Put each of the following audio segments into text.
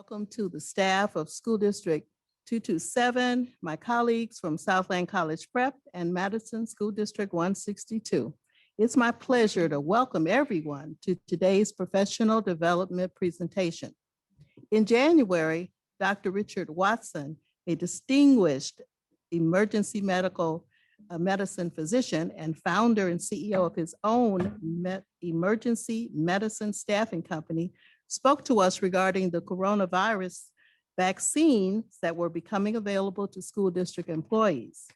Welcome to the staff of School District 227, my colleagues from Southland College Prep and Madison School District 162. It's my pleasure to welcome everyone to today's professional development presentation. In January, Dr. Richard Watson, a distinguished emergency medicine physician and founder and CEO of his own emergency medicine staffing company, spoke to us regarding the coronavirus vaccines that were becoming available to school district employees.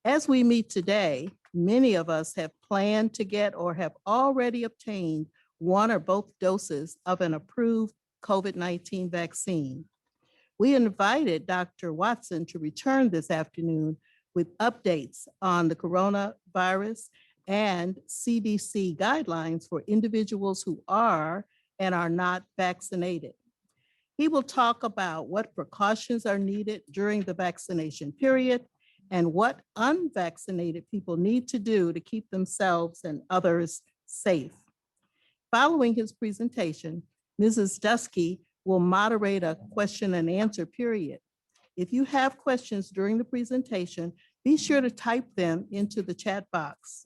As we meet today, many of us have planned to get or have already obtained one or both doses of an approved COVID-19 vaccine. We invited Dr. Watson to return this afternoon with updates on the coronavirus and CDC guidelines for individuals who are and are not vaccinated. He will talk about what precautions are needed during the vaccination period and what unvaccinated people need to do to keep themselves and others safe. Following his presentation, Mrs. Dusky will moderate a question and answer period. If you have questions during the presentation, be sure to type them into the chat box.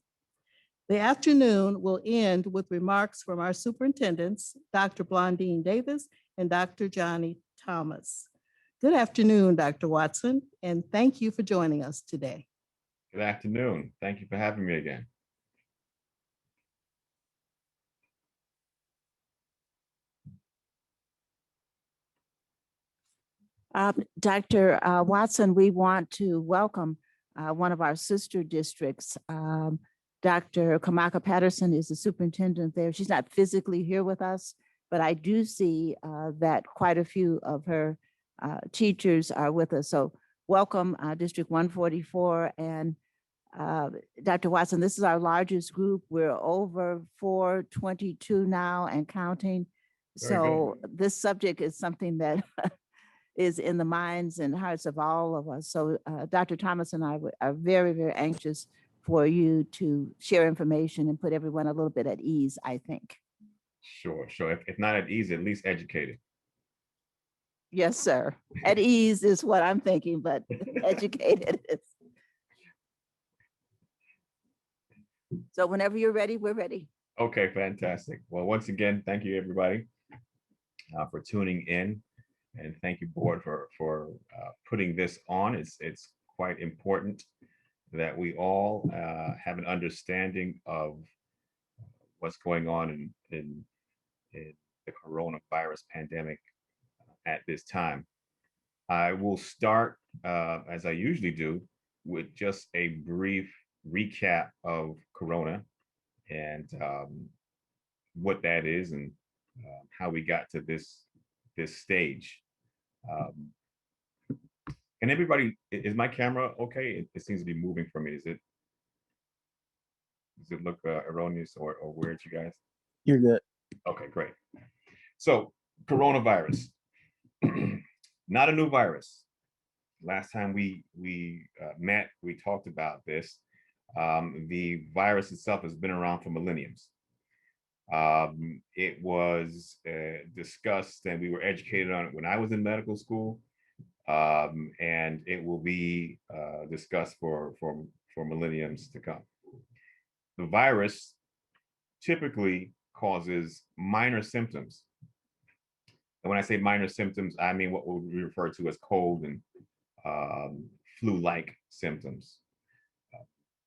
The afternoon will end with remarks from our superintendents, Dr. Blondine Davis and Dr. Johnny Thomas. Good afternoon, Dr. Watson, and thank you for joining us today. Good afternoon. Thank you for having me again. Dr. Watson, we want to welcome one of our sister districts. Dr. Kamaka Patterson is the superintendent there. She's not physically here with us, but I do see that quite a few of her teachers are with us. So welcome, District 144. And Dr. Watson, this is our largest group. We're over 422 now and counting. So this subject is something that is in the minds and hearts of all of us. So Dr. Thomas and I are very, very anxious for you to share information and put everyone a little bit at ease, I think. Sure. If not at ease, at least educated. Yes, sir. At ease is what I'm thinking, but educated is. So whenever you're ready, we're ready. Okay, fantastic. Well, once again, thank you everybody for tuning in, and thank you board for putting this on. It's quite important that we all have an understanding of what's going on in the coronavirus pandemic at this time. I will start, as I usually do, with just a brief recap of corona and what that is and how we got to this stage. And everybody, is my camera okay? It seems to be moving for me. Does it look erroneous or weird to you guys? You're good. Okay, great. So coronavirus, not a new virus. Last time we met, we talked about this. The virus itself has been around for millenniums. It was discussed and we were educated on it when I was in medical school. And it will be discussed for millenniums to come. The virus typically causes minor symptoms. And when I say minor symptoms, I mean what we refer to as cold and flu-like symptoms.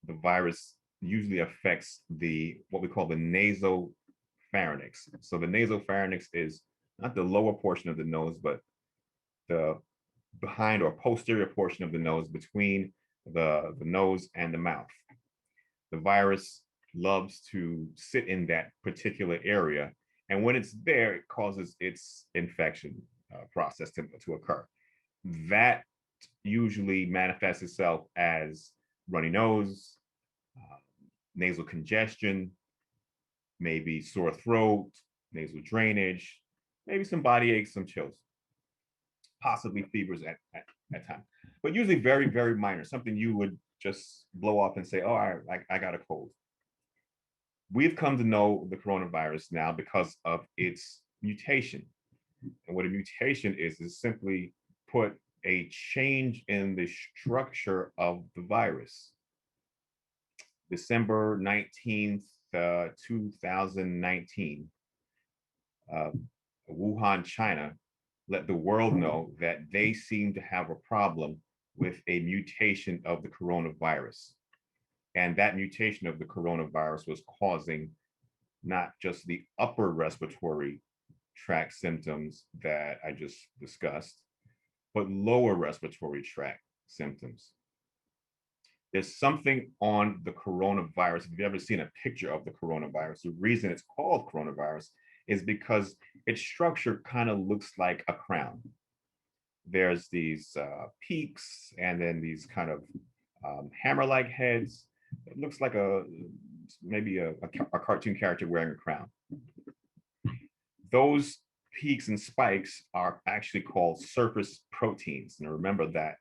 The virus usually affects what we call the nasopharynx. So the nasopharynx is not the lower portion of the nose, but the behind or posterior portion of the nose between the nose and the mouth. The virus loves to sit in that particular area. And when it's there, it causes its infection process to occur. That usually manifests itself as runny nose, nasal congestion, maybe sore throat, nasal drainage, maybe some body aches, some chills, possibly fevers at times, but usually very, very minor, something you would just blow off and say, oh, I got a cold. We've come to know the coronavirus now because of its mutation. And what a mutation is simply put a change in the structure of the virus. December 19th, 2019, Wuhan, China, let the world know that they seem to have a problem with a mutation of the coronavirus. And that mutation of the coronavirus was causing not just the upper respiratory tract symptoms that I just discussed, but lower respiratory tract symptoms. There's something on the coronavirus. If you've ever seen a picture of the coronavirus, the reason it's called coronavirus is because its structure kind of looks like a crown. There's these peaks and then these kind of hammer-like heads. It looks like maybe a cartoon character wearing a crown. Those peaks and spikes are actually called surface proteins. And remember that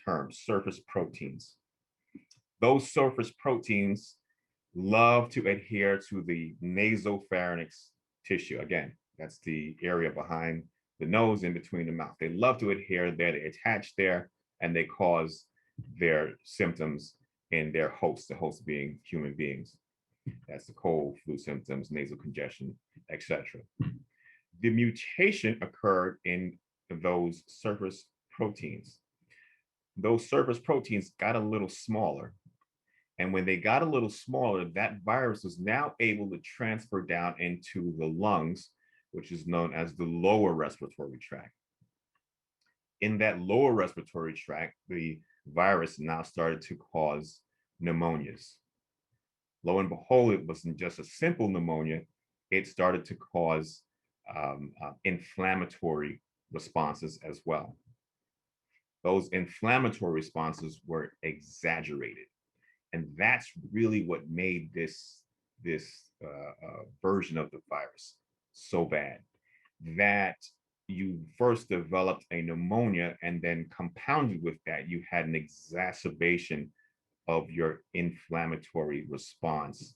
term, surface proteins. Those surface proteins love to adhere to the nasopharynx tissue. Again, that's the area behind the nose in between the mouth. They love to adhere there, they attach there, and they cause their symptoms in their hosts, the host being human beings. That's the cold, flu symptoms, nasal congestion, etc. The mutation occurred in those surface proteins. Those surface proteins got a little smaller. And when they got a little smaller, that virus was now able to transfer down into the lungs, which is known as the lower respiratory tract. In that lower respiratory tract, the virus now started to cause pneumonias. Lo and behold, it wasn't just a simple pneumonia, it started to cause inflammatory responses as well. Those inflammatory responses were exaggerated. And that's really what made this version of the virus so bad, that you first developed a pneumonia, and then compounded with that, you had an exacerbation of your inflammatory response,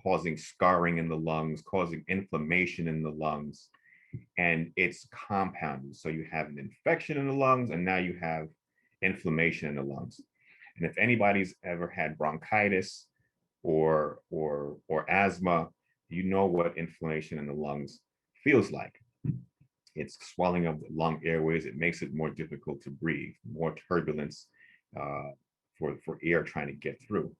causing scarring in the lungs, causing inflammation in the lungs, and it's compounded. So you have an infection in the lungs, and now you have inflammation in the lungs. And if anybody's ever had bronchitis or asthma, you know what inflammation in the lungs feels like. It's swelling of the lung airways. It makes it more difficult to breathe, more turbulence for air trying to get through.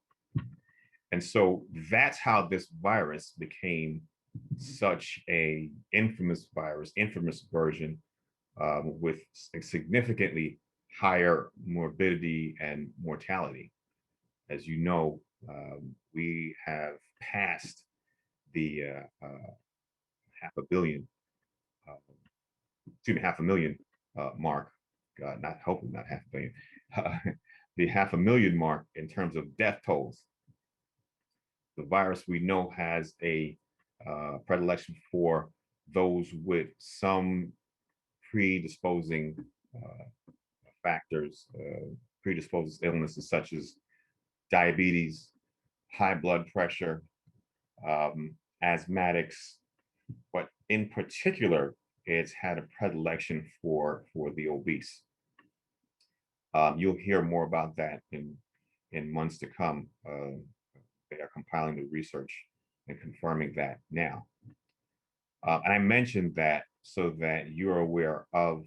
And so that's how this virus became such a infamous virus, infamous version with a significantly higher morbidity and mortality. As you know, we have passed the half a million mark. God, not hoping not half a billion, the 500,000 mark in terms of death tolls. The virus we know has a predilection for those with some predisposing factors, predisposed illnesses such as diabetes, high blood pressure, asthmatics, but in particular, it's had a predilection for the obese. You'll hear more about that in months to come. They are compiling the research and confirming that now. And I mentioned that so that you're aware of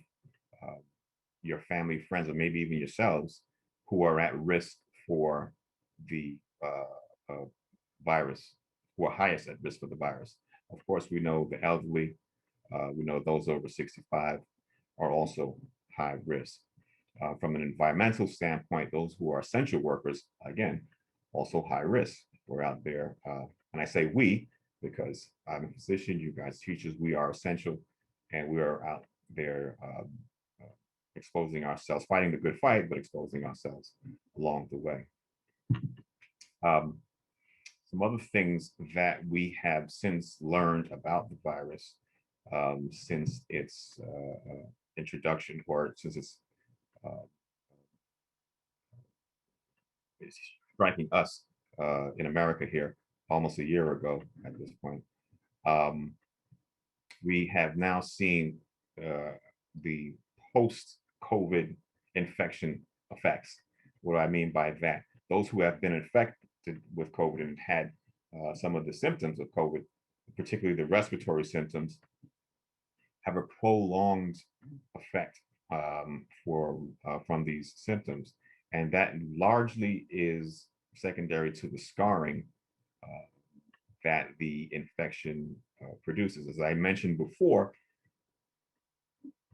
your family, friends, or maybe even yourselves who are at risk for the virus, who are highest at risk for the virus. Of course, we know the elderly, we know those over 65 are also high risk. From an environmental standpoint, those who are essential workers, again, also high risk. We're out there, and I say we because I'm a physician, you guys teachers, we are essential, and we are out there exposing ourselves, fighting the good fight, but exposing ourselves along the way. Some other things that we have since learned about the virus since its introduction, or since it's striking us in America here almost a year ago at this point. We have now seen the post-COVID infection effects. What do I mean by that? Those who have been infected with COVID and had some of the symptoms of COVID, particularly the respiratory symptoms, have a prolonged effect from these symptoms. And that largely is secondary to the scarring that the infection produces. As I mentioned before,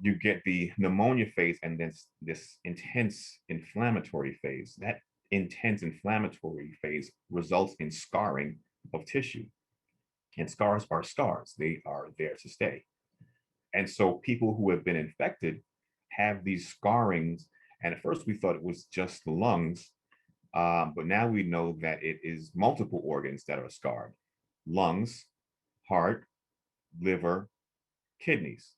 you get the pneumonia phase and then this intense inflammatory phase. That intense inflammatory phase results in scarring of tissue. And scars are scars. They are there to stay. And so people who have been infected have these scarrings. And at first we thought it was just the lungs, but now we know that it is multiple organs that are scarred: lungs, heart, liver, kidneys.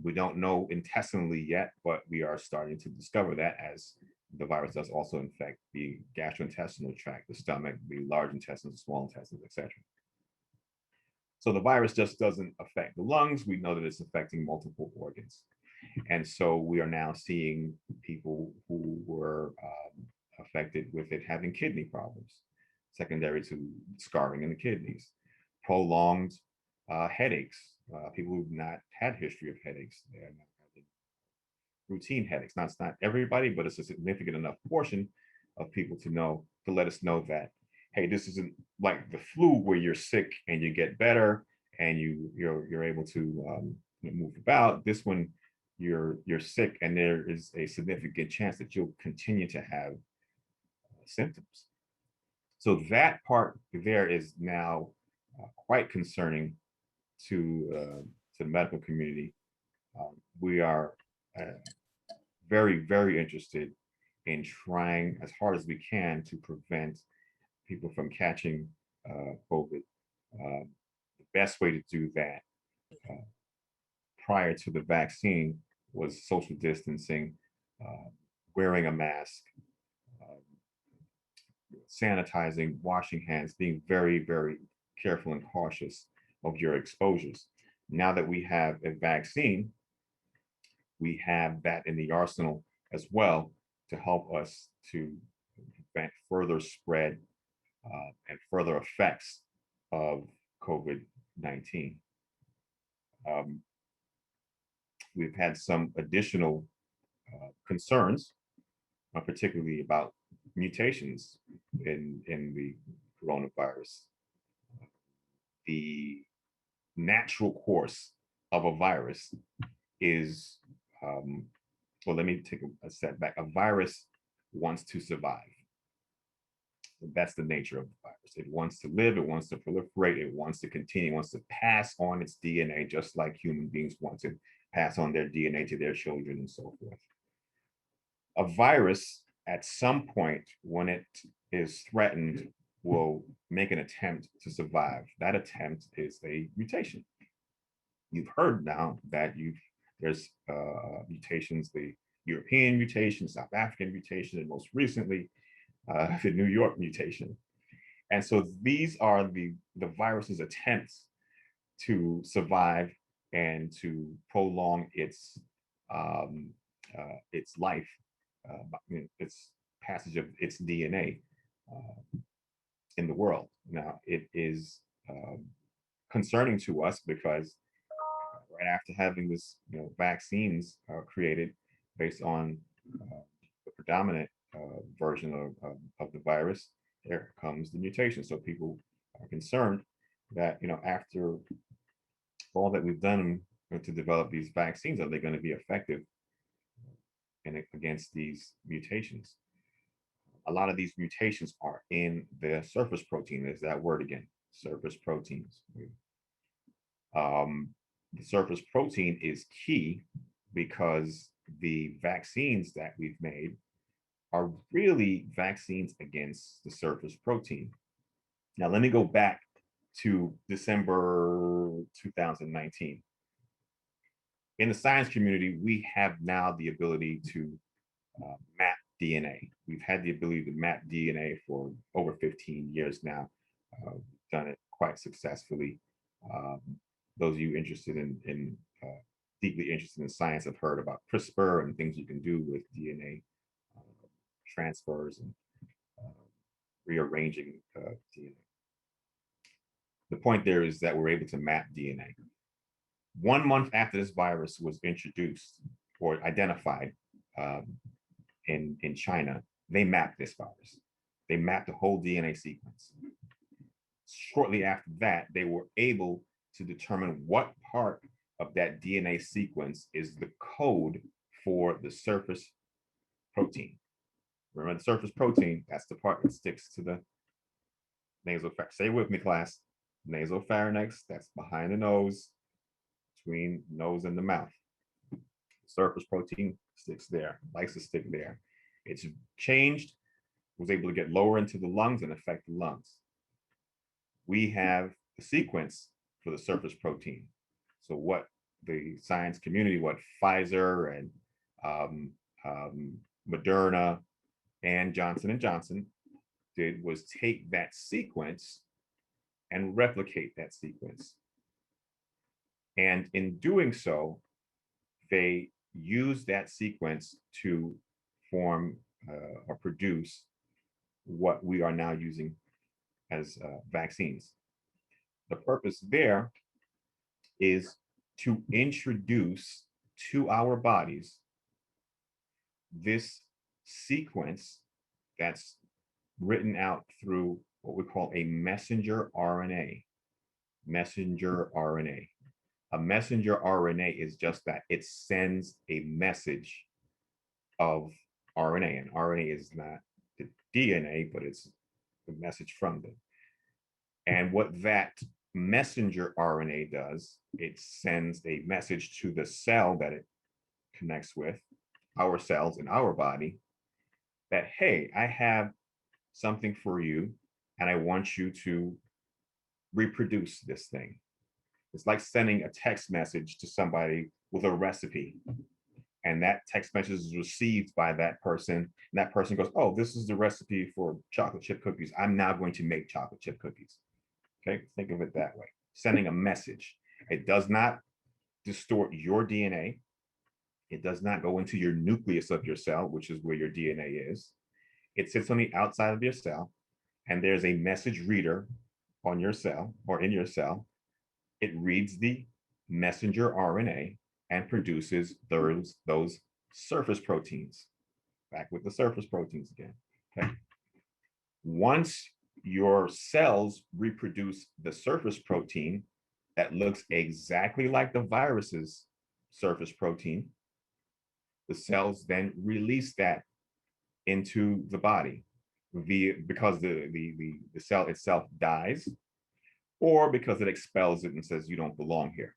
We don't know intestinally yet, but we are starting to discover that as the virus does also infect the gastrointestinal tract, the stomach, the large intestines, the small intestines, etc. So the virus just doesn't affect the lungs. We know that it's affecting multiple organs. And so we are now seeing people who were affected with it having kidney problems, secondary to scarring in the kidneys, prolonged headaches, people who've not had history of headaches, they're not having routine headaches. Now, it's not everybody, but it's a significant enough portion of people to let us know that, hey, this isn't like the flu where you're sick and you get better and you're able to move about. This one, you're sick and there is a significant chance that you'll continue to have symptoms. So that part there is now quite concerning to the medical community. We are very, very interested in trying as hard as we can to prevent people from catching COVID. The best way to do that prior to the vaccine was social distancing, wearing a mask, sanitizing, washing hands, being very, very careful and cautious of your exposures. Now that we have a vaccine, we have that in the arsenal as well to help us to prevent further spread and further effects of COVID-19. We've had some additional concerns, particularly about mutations in the coronavirus. The natural course of a virus is, well, let me take a step back. A virus wants to survive. That's the nature of the virus. It wants to live, it wants to proliferate, it wants to continue, it wants to pass on its DNA, just like human beings want to pass on their DNA to their children and so forth. A virus, at some point, when it is threatened, will make an attempt to survive. That attempt is a mutation. You've heard now that there's mutations, the European mutation, South African mutation, and most recently, the New York mutation. And so these are the virus's attempts to survive and to prolong its life, its passage of its DNA in the world. Now, it is concerning to us because right after having this, vaccines created based on the predominant version of the virus, there comes the mutation. So people are concerned that, after all that we've done to develop these vaccines, are they going to be effective against these mutations? A lot of these mutations are in the surface protein. There's that word again, surface proteins. The surface protein is key because the vaccines that we've made are really vaccines against the surface protein. Now, let me go back to December 2019. In the science community, we have now the ability to map DNA. We've had the ability to map DNA for over 15 years now. We've done it quite successfully. Those of you interested in deeply interested in science have heard about CRISPR and things you can do with DNA transfers and rearranging DNA. The point there is that we're able to map DNA. 1 month after this virus was introduced or identified in China, they mapped this virus. They mapped the whole DNA sequence. Shortly after that, they were able to determine what part of that DNA sequence is the code for the surface protein. Remember the surface protein, that's the part that sticks to the nasopharynx. Say with me, class. Nasopharynx, that's behind the nose, between nose and the mouth. Surface protein sticks there, likes to stick there. It's changed, was able to get lower into the lungs and affect the lungs. We have the sequence for the surface protein. So what the science community, what Pfizer and Moderna and Johnson & Johnson did was take that sequence and replicate that sequence. And in doing so, they use that sequence to form or produce what we are now using as vaccines. The purpose there is to introduce to our bodies this sequence that's written out through what we call a messenger RNA. Messenger RNA. A messenger RNA is just that. It sends a message of RNA, and RNA is not the DNA, but it's the message from them. And what that messenger RNA does, it sends a message to the cell that it connects with, our cells in our body, that, hey, I have something for you, and I want you to reproduce this thing. It's like sending a text message to somebody with a recipe. And that text message is received by that person. And that person goes, oh, this is the recipe for chocolate chip cookies. I'm now going to make chocolate chip cookies. Okay, think of it that way. Sending a message. It does not distort your DNA. It does not go into your nucleus of your cell, which is where your DNA is. It sits on the outside of your cell, and there's a message reader on your cell or in your cell. It reads the messenger RNA and produces those surface proteins. Back with the surface proteins again. Okay. Once your cells reproduce the surface protein that looks exactly like the virus's surface protein, the cells then release that into the body because the cell itself dies, or because it expels it and says you don't belong here.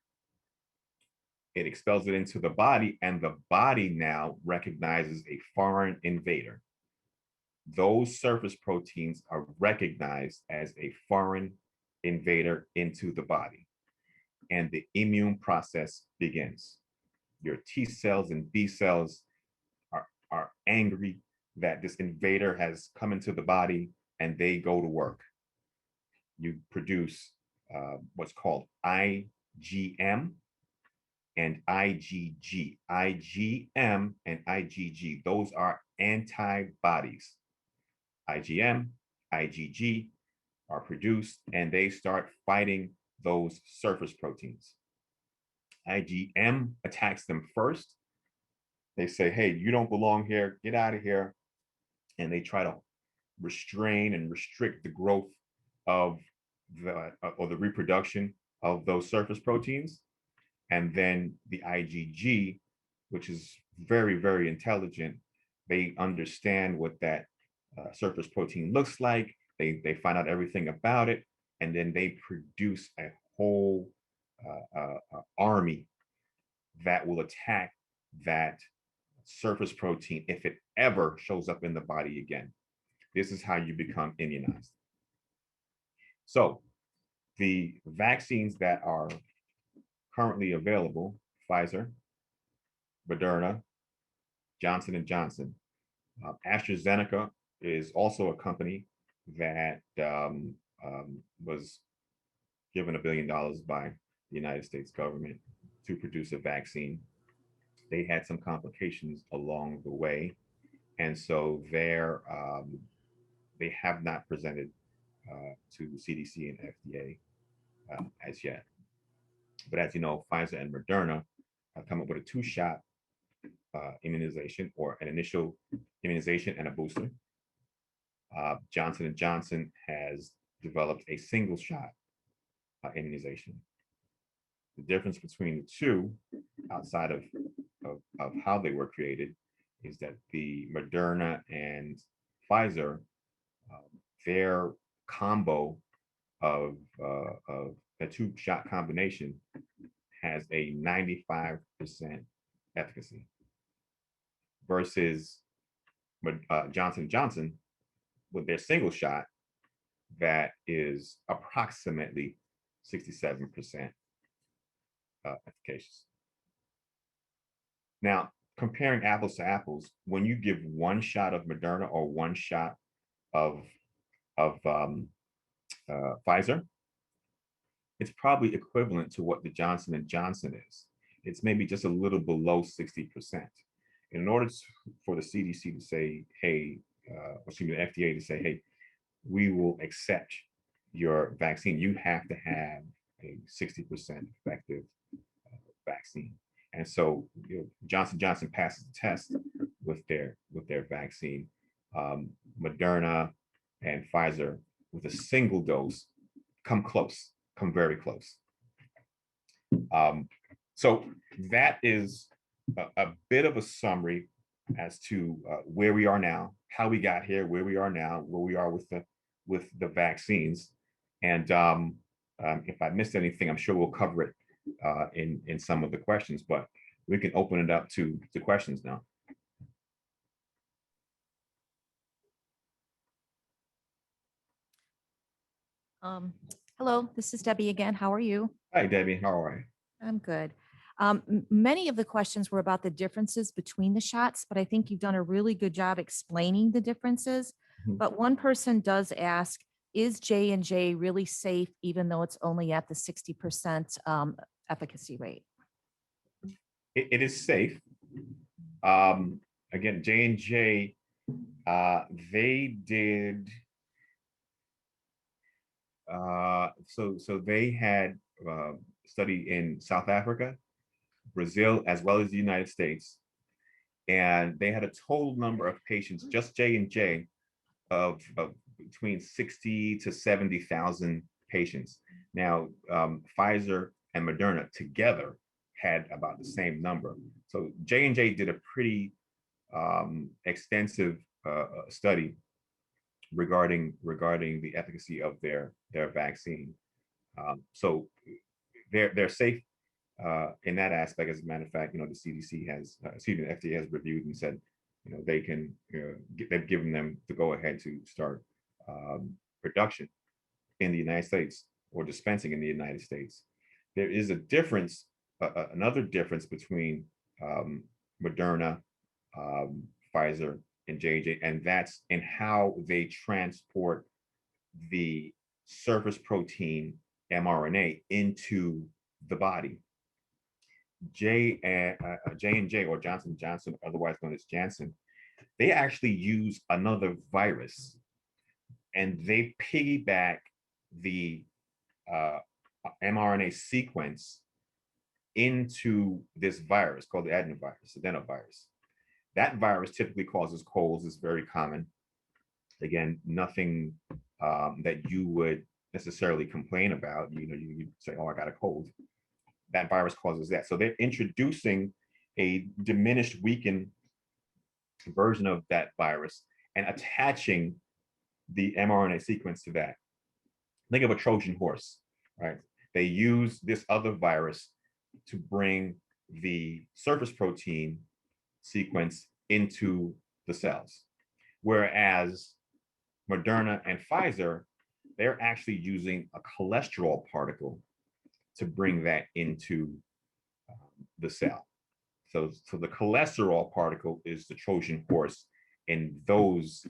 It expels it into the body, and the body now recognizes a foreign invader. Those surface proteins are recognized as a foreign invader into the body, and the immune process begins. Your T cells and B cells are angry that this invader has come into the body, and they go to work. You produce what's called IgM and IgG. IgM and IgG, those are antibodies. IgM, IgG are produced, and they start fighting those surface proteins. IgM attacks them first. They say, hey, you don't belong here, get out of here. And they try to restrain and restrict the growth of the reproduction of those surface proteins. And then the IgG, which is very, very intelligent, they understand what that surface protein looks like. They find out everything about it, and then they produce a whole army that will attack that surface protein if it ever shows up in the body again. This is how you become immunized. So the vaccines that are currently available, Pfizer, Moderna, Johnson & Johnson. AstraZeneca is also a company that was given $1 billion by the United States government to produce a vaccine. They had some complications along the way, and so they have not presented to the CDC and FDA as yet. But as you know, Pfizer and Moderna have come up with a two-shot immunization, or an initial immunization and a booster. Johnson & Johnson has developed a single shot immunization. The difference between the two, outside of how they were created, is that the Moderna and Pfizer, their combo of a two-shot combination has a 95% efficacy, versus Johnson & Johnson with their single shot that is approximately 67% efficacious. Now, comparing apples to apples, when you give one shot of Moderna or one shot of Pfizer, it's probably equivalent to what the Johnson & Johnson is. It's maybe just a little below 60%. In order for the CDC to say, hey, excuse me, the FDA to say, hey, we will accept your vaccine, you have to have a 60% effective vaccine. And so, Johnson & Johnson passes the test with their vaccine. Moderna and Pfizer, with a single dose, come very close. So that is a bit of a summary as to where we are now, how we got here, where we are now, where we are with the vaccines. And if I missed anything, I'm sure we'll cover it in some of the questions, but we can open it up to questions now. Hello, this is Debbie again. How are you? Hi, Debbie. How are you? I'm good. Many of the questions were about the differences between the shots, but I think you've done a really good job explaining the differences. Mhm. But one person does ask, is J&J really safe even though it's only at the 60% efficacy rate? It is safe. Again, J&J, they did, so they had study in South Africa, Brazil, as well as the United States. And they had a total number of patients, just J&J, of between 60 to 70,000 patients. Now, Pfizer and Moderna together had about the same number. So J&J did a pretty extensive study regarding the efficacy of their vaccine. So they're safe in that aspect. As a matter of fact, the CDC has, the FDA has reviewed and said, they can, they've given them the go ahead to start production in the United States, or dispensing in the United States. There is a difference, another difference between Moderna, Pfizer, and J&J, and that's in how they transport the surface protein mRNA into the body. J&J, or Johnson & Johnson, otherwise known as Janssen, they actually use another virus, and they piggyback the mRNA sequence into this virus called the adenovirus. That virus typically causes colds. It's very common. Again, nothing that you would necessarily complain about. You say, "Oh, I got a cold." That virus causes that. So they're introducing a diminished, weakened version of that virus and attaching the mRNA sequence to that. Think of a Trojan horse, right? They use this other virus to bring the surface protein sequence into the cells. Whereas Moderna and Pfizer, they're actually using a cholesterol particle to bring that into the cell. So the cholesterol particle is the Trojan horse in those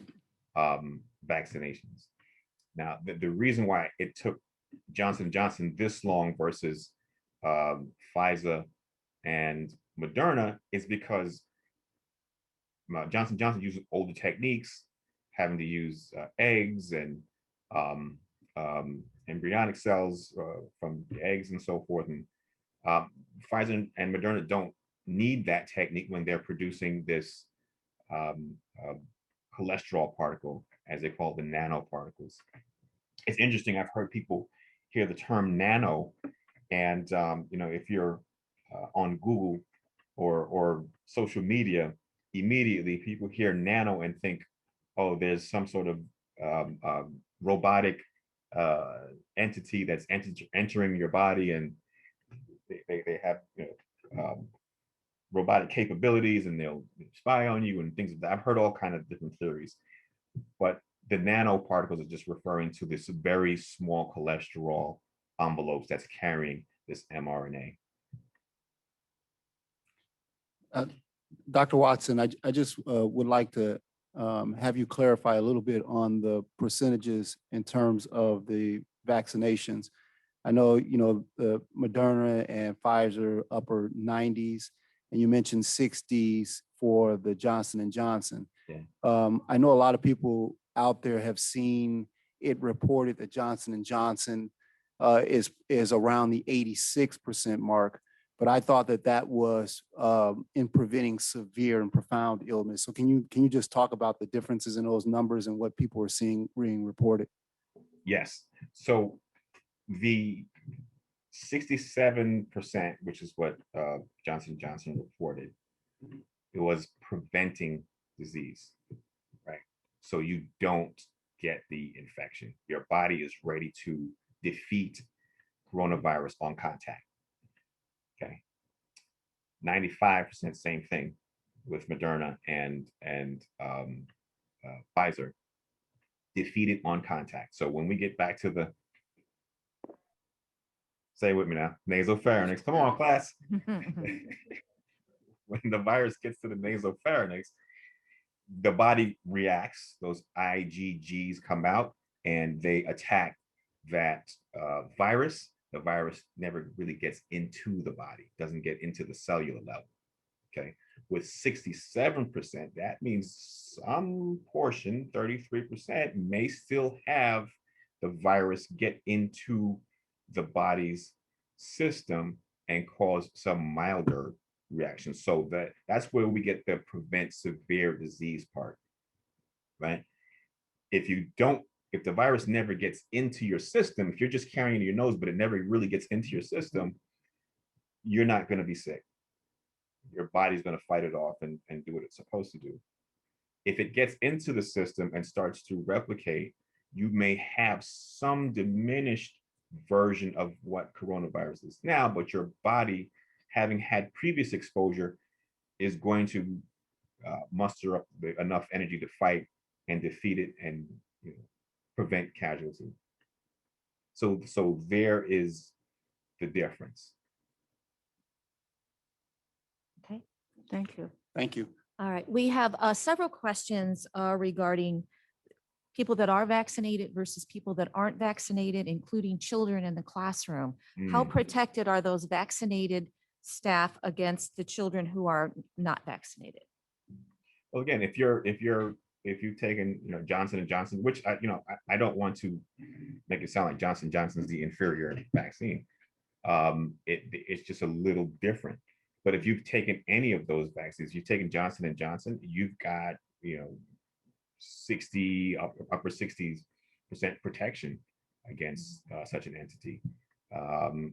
vaccinations. Now, the reason why it took Johnson & Johnson this long versus Pfizer And Moderna is because Johnson Johnson uses older techniques, having to use eggs and embryonic cells from the eggs and so forth. And Pfizer and Moderna don't need that technique when they're producing this cholesterol particle, as they call it, the nanoparticles. It's interesting. I've heard people hear the term nano, and if you're on Google or social media, immediately people hear nano and think, oh, there's some sort of robotic entity that's entering your body, and they have robotic capabilities, and they'll spy on you and things like that. I've heard all kinds of different theories, but the nanoparticles are just referring to this very small cholesterol envelopes that's carrying this mRNA. Dr. Watson, I just would like to have you clarify a little bit on the percentages in terms of the vaccinations. I know, the Moderna and Pfizer upper 90s, and you mentioned 60s for the Johnson & Johnson. Yeah. I know a lot of people out there have seen it reported that Johnson & Johnson is around the 86% mark, but I thought that was in preventing severe and profound illness. So can you just talk about the differences in those numbers and what people are seeing being reported? Yes. So the 67%, which is what Johnson & Johnson reported, it was preventing disease, right? So you don't get the infection. Your body is ready to defeat coronavirus on contact. Okay. 95%, same thing with Moderna and Pfizer, defeated on contact. So when we get back to the, say with me now, nasopharynx, come on, class. When the virus gets to the nasopharynx, the body reacts, those IgGs come out and they attack that virus. The virus never really gets into the body, doesn't get into the cellular level. Okay. With 67%, that means some portion, 33%, may still have the virus get into the body's system and cause some milder reaction. So that's where we get the prevent severe disease part, right? If the virus never gets into your system, if you're just carrying it in your nose, but it never really gets into your system, you're not going to be sick. Your body's going to fight it off and do what it's supposed to do. If it gets into the system and starts to replicate, you may have some diminished version of what coronavirus is now, but your body, having had previous exposure, is going to muster up enough energy to fight and defeat it and prevent casualty. So there is the difference. Okay. Thank you. Thank you. All right. We have several questions regarding people that are vaccinated versus people that aren't vaccinated, including children in the classroom. How protected are those vaccinated staff against the children who are not vaccinated? Well, again, if you've taken Johnson & Johnson, which I don't want to make it sound like Johnson & Johnson is the inferior vaccine. It's just a little different. But if you've taken any of those vaccines, you've taken Johnson & Johnson, you've got 60 upper 60% protection against such an entity.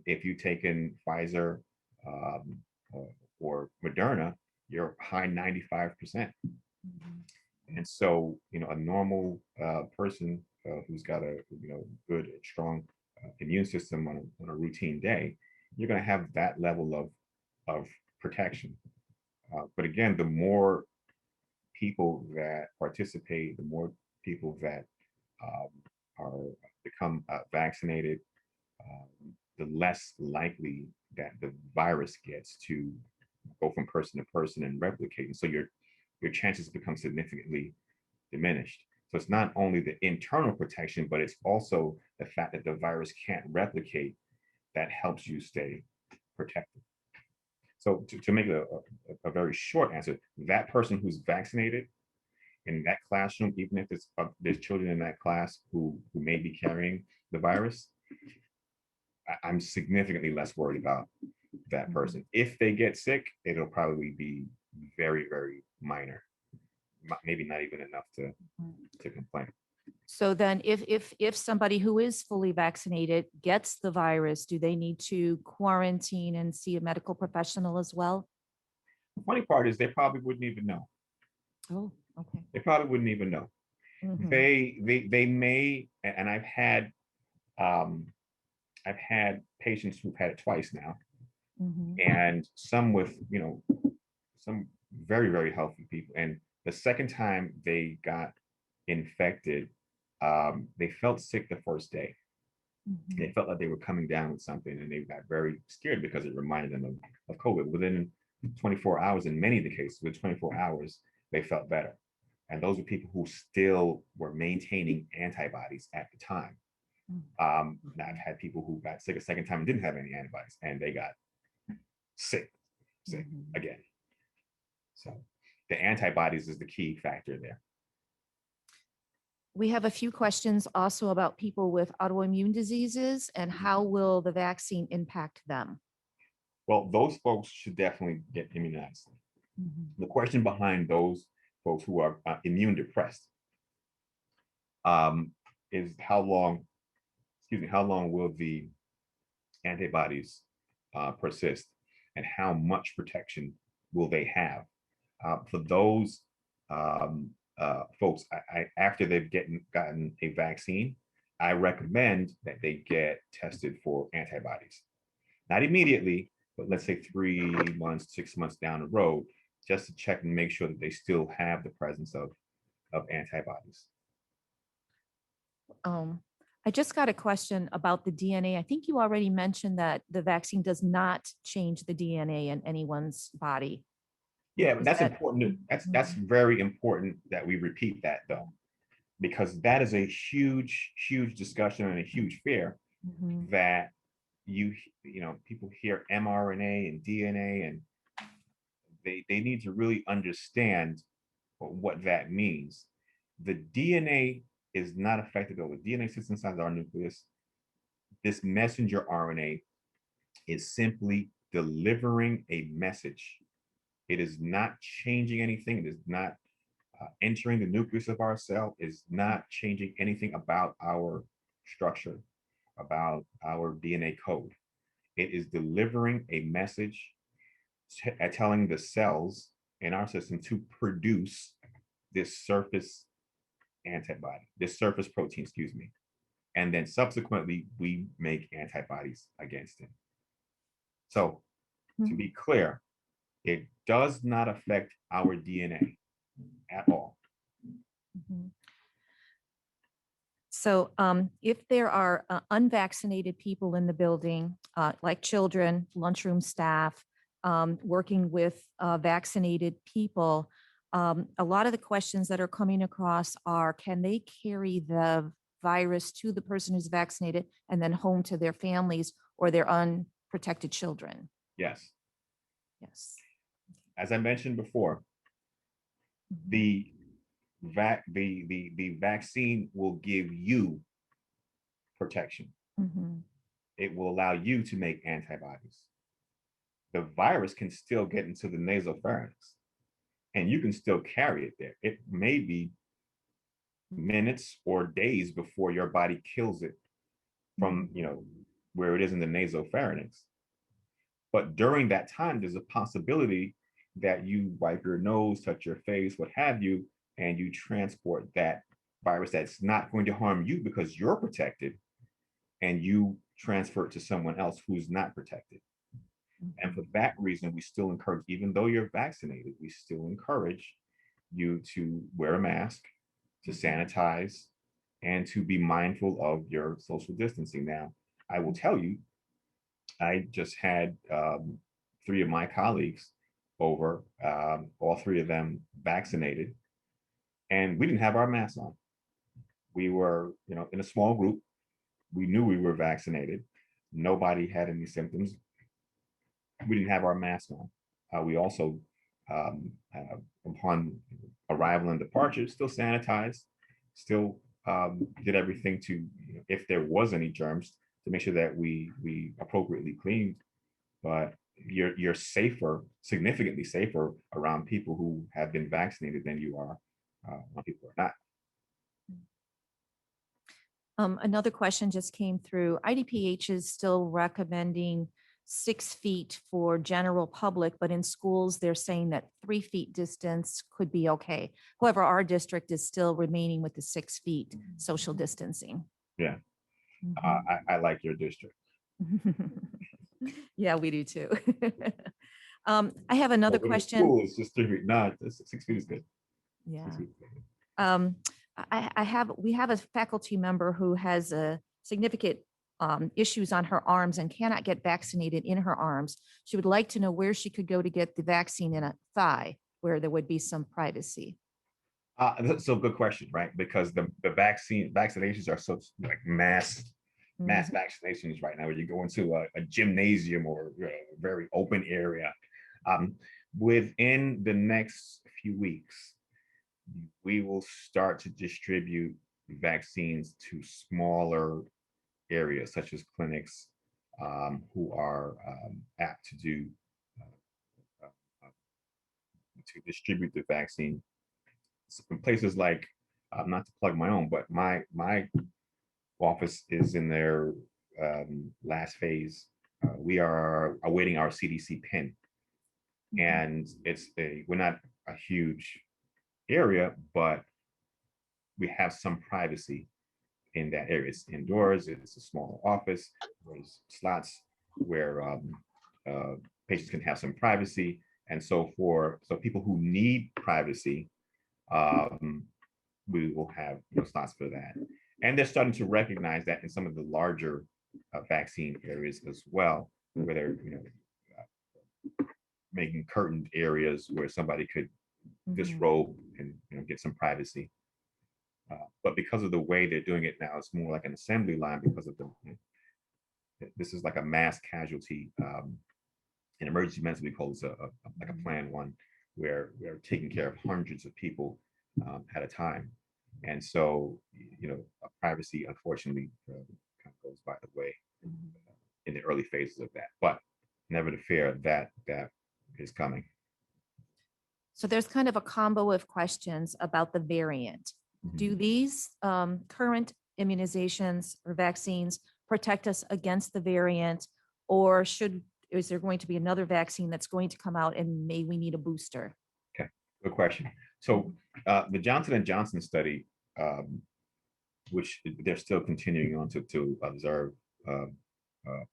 If you've taken Pfizer or Moderna, you're high 95%. And so, a normal person who's got a good, strong immune system on a routine day, you're going to have that level of protection. But again, the more people that participate, the more people that become vaccinated, the less likely that the virus gets to go from person to person and replicate. And so your chances become significantly diminished. So it's not only the internal protection, but it's also the fact that the virus can't replicate that helps you stay protected. So to make a very short answer, that person who's vaccinated in that classroom, even if there's children in that class who may be carrying the virus, I'm significantly less worried about that person. If they get sick, it'll probably be very, very minor, maybe not even enough to complain. So then if somebody who is fully vaccinated gets the virus, do they need to quarantine and see a medical professional as well? The funny part is they probably wouldn't even know. Oh, okay. They probably wouldn't even know. Mhm. They may, and I've had patients who've had it twice now, Mhm. and some with, some very, very healthy people. And the second time they got infected, they felt sick the first day. Mhm. They felt like they were coming down with something, and they got very scared because it reminded them of COVID. Within 24 hours, in many of the cases, within 24 hours, they felt better. And those are people who still were maintaining antibodies at the time. Now I've had people who got sick a second time and didn't have any antibodies, and they got sick Mhm. again. So the antibodies is the key factor there. We have a few questions also about people with autoimmune diseases and how will the vaccine impact them? Well, those folks should definitely get immunized. The question behind those folks who are immune depressed is how long will the antibodies persist, and how much protection will they have? For those folks, after they've gotten a vaccine, I recommend that they get tested for antibodies. Not immediately, but let's say 3 months, 6 months down the road, just to check and make sure that they still have the presence of antibodies. I just got a question about the DNA. I think you already mentioned that the vaccine does not change the DNA in anyone's body. Yeah, but Is that's that- important. That's very important that we repeat that, though, because that is a huge, huge discussion and a huge fear Mhm. that people hear mRNA and DNA, and they need to really understand what that means. The DNA is not affected, though. The DNA sits inside our nucleus. This messenger RNA is simply delivering a message. It is not changing anything. It is not entering the nucleus of our cell. It is not changing anything about our structure, about our DNA code. It is delivering a message telling the cells in our system to produce this surface antibody, this surface protein, excuse me. And then subsequently, we make antibodies against it. So to be clear, it does not affect our DNA at all. Mhm. So if there are unvaccinated people in the building, like children, lunchroom staff, working with vaccinated people, a lot of the questions that are coming across are, can they carry the virus to the person who's vaccinated and then home to their families or their unprotected children? Yes. Yes. As I mentioned before, the vaccine will give you protection. Mhm. It will allow you to make antibodies. The virus can still get into the nasopharynx, and you can still carry it there. It may be minutes or days before your body kills it from, where it is in the nasopharynx. But during that time, there's a possibility that you wipe your nose, touch your face, what have you, and you transport that virus that's not going to harm you because you're protected, and you transfer it to someone else who's not protected. And for that reason, we still encourage, even though you're vaccinated, we still encourage you to wear a mask, to sanitize, and to be mindful of your social distancing. Now, I will tell you, I just had 3 of my colleagues over, all 3 of them vaccinated, and we didn't have our masks on. We were, in a small group. We knew we were vaccinated. Nobody had any symptoms. we didn't have our mask on. We also, upon arrival and departure, still sanitized, still did everything to, if there was any germs, to make sure that we appropriately cleaned. But you're safer, significantly safer around people who have been vaccinated than you are when people are not. Another question just came through. IDPH is still recommending 6 feet for general public, but in schools, they're saying that 3 feet distance could be okay. However, our district is still remaining with the 6 feet social distancing. Yeah, Mhm. I like your district. Yeah, we do too. I have another But with the question. school, it's just 3 feet. No, 6 feet is good. 6 Yeah. feet is good. We have a faculty member who has a significant issues on her arms and cannot get vaccinated in her arms. She would like to know where she could go to get the vaccine in a thigh, where there would be some privacy. So good question, right? Because the vaccinations are so like mass Mhm. vaccinations right now, where you go into a gymnasium or a very open area. Within the next few weeks, we will start to distribute vaccines to smaller areas, such as clinics who are apt to do uh, uh, to distribute the vaccine. In places like, not to plug my own, but my office is in their last phase. We are awaiting our CDC pin, and we're not a huge area, but we have some privacy in that area. It's indoors. It's a small office. There's slots where patients can have some privacy, and so people who need privacy, we will have slots for that. And they're starting to recognize that in some of the larger vaccine areas as well, where they're making curtained areas where somebody could disrobe and get some privacy. But because of the way they're doing it now, it's more like an assembly line because of this is like a mass casualty. In emergency medicine, we call this like a plan one, where we're taking care of hundreds of people at a time. And so, privacy, unfortunately, kind of goes by the way in the early phases of that. But never to fear, that is coming. So there's kind of a combo of questions about the variant. Do these current immunizations or vaccines protect us against the variant, or is there going to be another vaccine that's going to come out and may we need a booster? Okay, good question. So the Johnson & Johnson study, which they're still continuing on to observe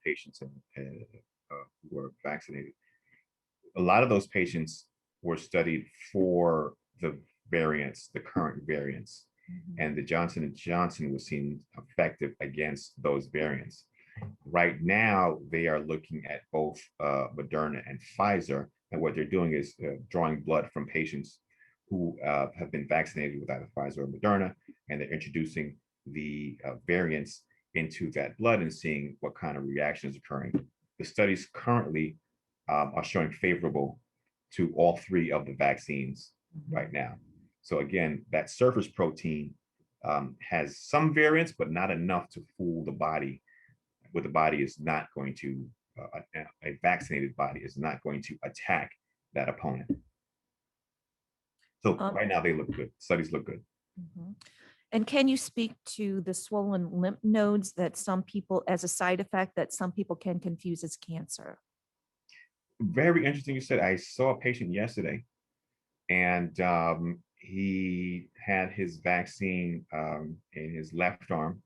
patients who were vaccinated. A lot of those patients were studied for the variants, the current variants, and the Johnson & Johnson was seen effective against those variants. Right now, they are looking at both Moderna and Pfizer, and what they're doing is drawing blood from patients who have been vaccinated with either Pfizer or Moderna, and they're introducing the variants into that blood and seeing what kind of reaction is occurring. The studies currently are showing favorable to all 3 of the vaccines right now. So again, that surface protein has some variants, but not enough to fool the body. What the body is not going to, a vaccinated body is not going to attack that opponent. So right now they look good. Studies look good. And can you speak to the swollen lymph nodes that some people, as a side effect, that some people can confuse as cancer? Very interesting you said. I saw a patient yesterday, and he had his vaccine in his left arm.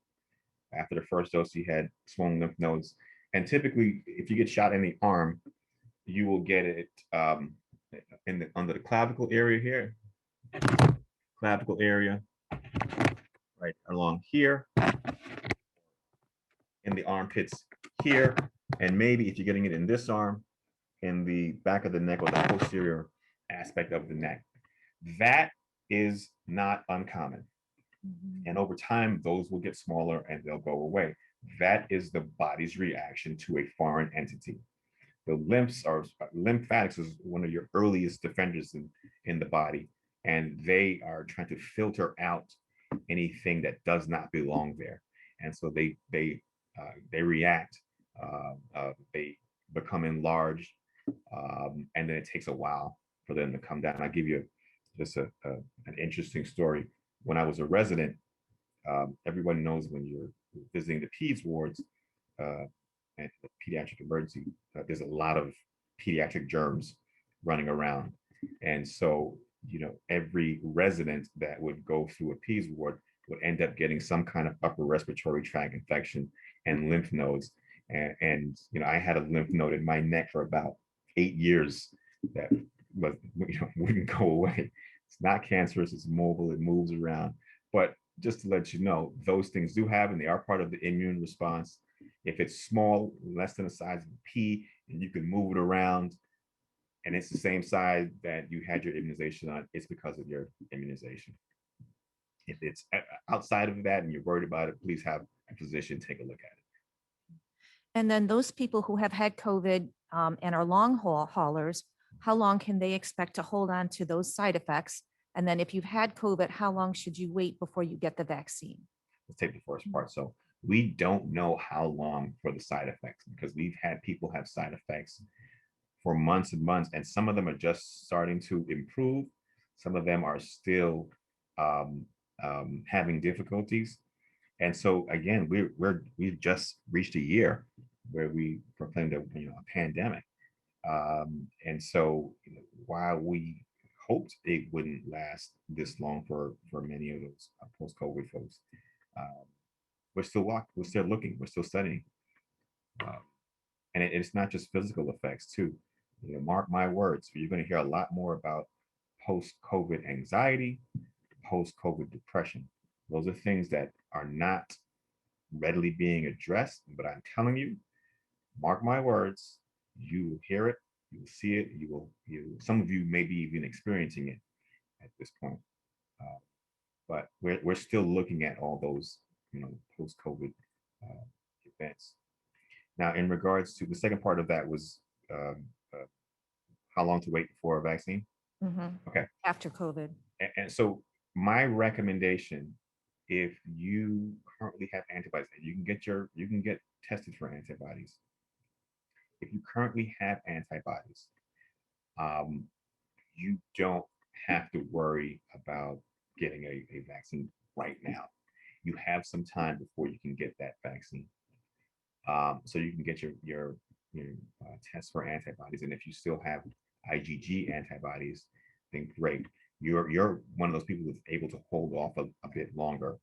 After the first dose, he had swollen lymph nodes. And typically, if you get shot in the arm, you will get it under the clavicle area here, clavicle area, right along here, in the armpits here, and maybe if you're getting it in this arm, in the back of the neck or the posterior aspect of the neck. That is not uncommon. And over time, those will get smaller and they'll go away. That is the body's reaction to a foreign entity. the lymphs are lymphatics is one of your earliest defenders in the body, and they are trying to filter out anything that does not belong there, and so they react, they become enlarged, and then it takes a while for them to come down. I'll give you just an interesting story. When I was a resident, everyone knows when you're visiting the peds wards and the pediatric emergency, there's a lot of pediatric germs running around. And so, every resident that would go through a peds ward would end up getting some kind of upper respiratory tract infection and lymph nodes. And I had a lymph node in my neck for about 8 years that was, wouldn't go away. It's not cancerous, it's mobile, it moves around. But just to let you know, those things do happen. They are part of the immune response. If it's small, less than the size of a pea, and you can move it around, and it's the same size that you had your immunization on, it's because of your immunization. If it's outside of that and you're worried about it, please have a physician take a look at it. And then those people who have had COVID and are long haulers, how long can they expect to hold on to those side effects? And then if you've had COVID, how long should you wait before you get the vaccine? Let's take the first part. So we don't know how long for the side effects, because we've had people have side effects for months and months, and some of them are just starting to improve. Some of them are still having difficulties. And so again, we've just reached a year where we proclaimed a pandemic. And so while we hoped it wouldn't last this long for many of those post-COVID folks, we're still looking, we're still studying. And it's not just physical effects too. Mark my words, you're going to hear a lot more about post-COVID anxiety, post-COVID depression. Those are things that are not readily being addressed, but I'm telling you, mark my words, you will hear it, you will see it, some of you may be even experiencing it at this point. But we're still looking at all those, post-COVID events. Now, in regards to the second part of that was how long to wait for a vaccine? Okay. After COVID. And so my recommendation, if you currently have antibodies, and you can get tested for antibodies. If you currently have antibodies, you don't have to worry about getting a vaccine right now. You have some time before you can get that vaccine. So you can get your test for antibodies, and if you still have IgG antibodies, then great. You're one of those people that's able to hold off a bit longer.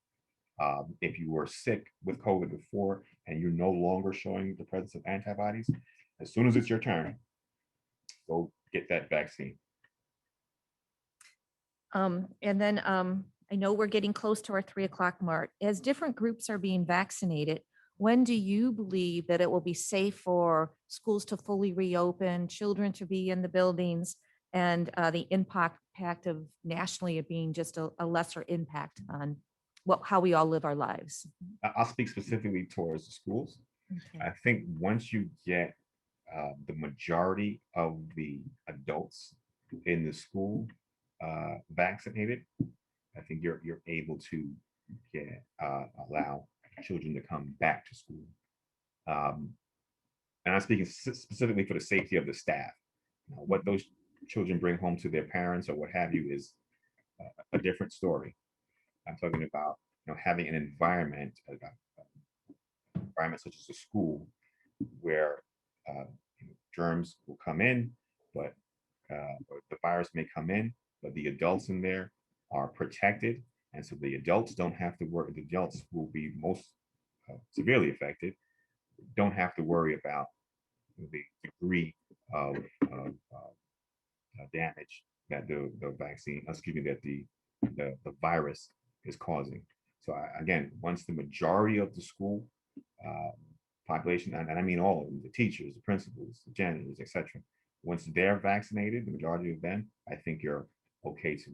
If you were sick with COVID before and you're no longer showing the presence of antibodies, as soon as it's your turn, go get that vaccine. And then I know we're getting close to our 3 o'clock mark. As different groups are being vaccinated, when do you believe that it will be safe for schools to fully reopen, children to be in the buildings, and the impact of nationally it being just a lesser impact on how we all live our lives? I'll speak specifically towards the schools. Okay. I think once you get the majority of the adults in the school vaccinated, I think you're able to allow children to come back to school. And I'm speaking specifically for the safety of the staff. What those children bring home to their parents or what have you is a different story. I'm talking about having an environment such as a school where germs will come in, but the virus may come in, but the adults in there are protected, and so the adults don't have to worry. The adults will be most severely affected, don't have to worry about the degree of damage that the vaccine, that the virus is causing. So again, once the majority of the school population, and I mean all of them, the teachers, the principals, the janitors, etc., once they're vaccinated, the majority of them, I think you're okay to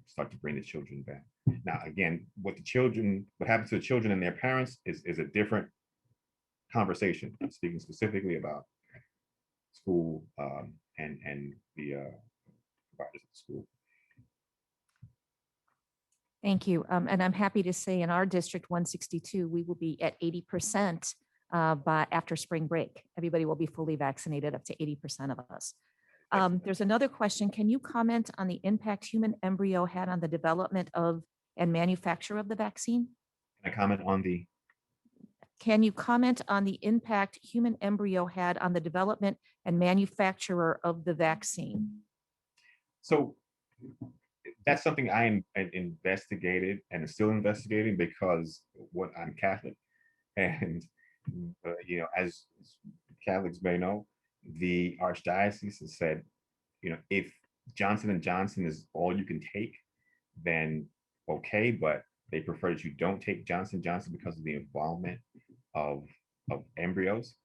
start to bring the children back. Now, again, what happens to the children and their parents is a different conversation. I'm speaking specifically about school and the providers at the school. Thank you. And I'm happy to say in our district 162, we will be at 80% by after spring break. Everybody will be fully vaccinated, up to 80% of us. There's another question. Can you comment on the impact human embryo had on the development of and manufacture of the vaccine? Can I comment on the? Can you comment on the impact human embryo had on the development and manufacturer of the vaccine? So that's something I investigated and still investigating because I'm Catholic, and you know, as Catholics may know, the Archdiocese has said, you know, if Johnson & Johnson is all you can take, then okay, but they prefer that you don't take Johnson & Johnson because of the involvement of embryos.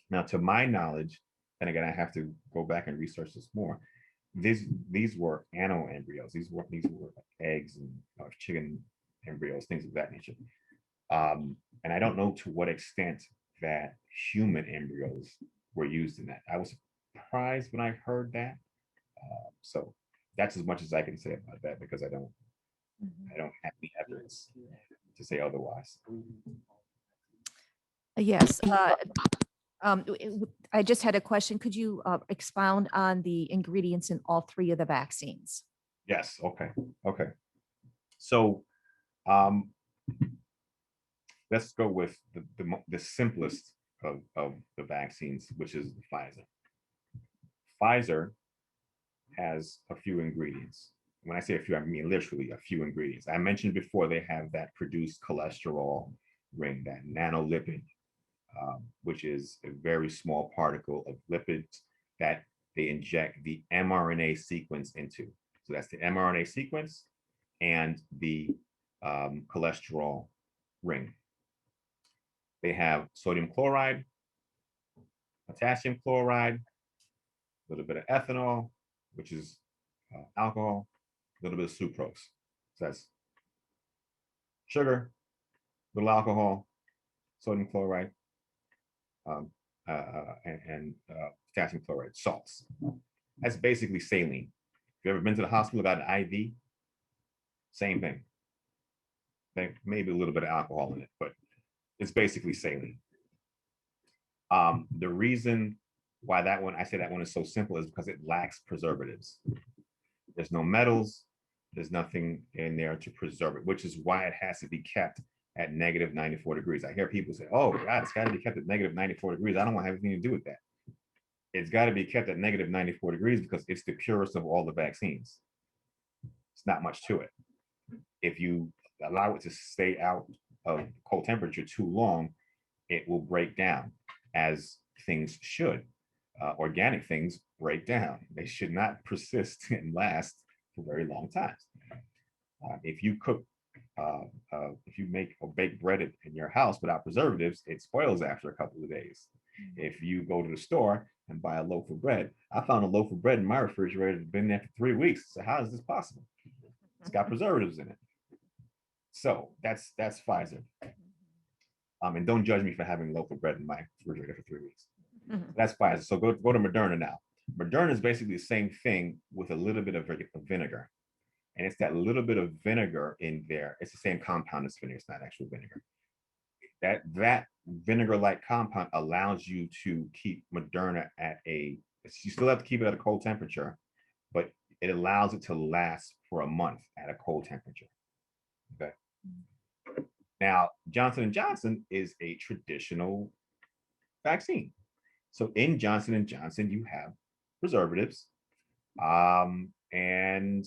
Now, to my knowledge, and again, I have to go back and research this more. These were animal embryos. These were like eggs and chicken embryos, things of that nature. And I don't know to what extent that human embryos were used in that. I was surprised when I heard that. So that's as much as I can say about that because I don't have any evidence to say otherwise. Yes. I just had a question. Could you expound on the ingredients in all three of the vaccines? Yes. Okay. So let's go with the simplest of the vaccines, which is the Pfizer. Pfizer has a few ingredients. When I say a few, I mean literally a few ingredients. I mentioned before they have that produced cholesterol ring, that nanolipid, which is a very small particle of lipids that they inject the mRNA sequence into. So that's the mRNA sequence and the cholesterol ring. They have sodium chloride, potassium chloride, a little bit of ethanol, which is alcohol, a little bit of sucrose. So that's sugar, little alcohol, sodium chloride, and potassium chloride, salts. That's basically saline. If you've ever been to the hospital, got an IV, same thing. Maybe a little bit of alcohol in it, but it's basically saline. The reason why I say that one is so simple is because it lacks preservatives. There's no metals, there's nothing in there to preserve it, which is why it has to be kept at negative 94 degrees. I hear people say, oh God, it's got to be kept at negative 94 degrees. I don't want to have anything to do with that. It's got to be kept at negative 94 degrees because it's the purest of all the vaccines. It's not much to it. If you allow it to stay out of cold temperature too long, it will break down, as things should. Organic things break down. They should not persist and last for very long times. If you cook, if you make or bake bread in your house without preservatives, it spoils after a couple of days. If you go to the store and buy a loaf of bread, I found a loaf of bread in my refrigerator that's been there for 3 weeks. So how is this possible? It's got preservatives in it. So that's Pfizer. And don't judge me for having a loaf of bread in my refrigerator for 3 weeks. That's Pfizer. So go to Moderna now. Moderna is basically the same thing with a little bit of vinegar. And it's that little bit of vinegar in there. It's the same compound as vinegar. It's not actual vinegar. That vinegar-like compound allows you to keep Moderna at you still have to keep it at a cold temperature, but it allows it to last for a month at a cold temperature. Okay. Now, Johnson & Johnson is a traditional vaccine. So in Johnson & Johnson, you have preservatives, and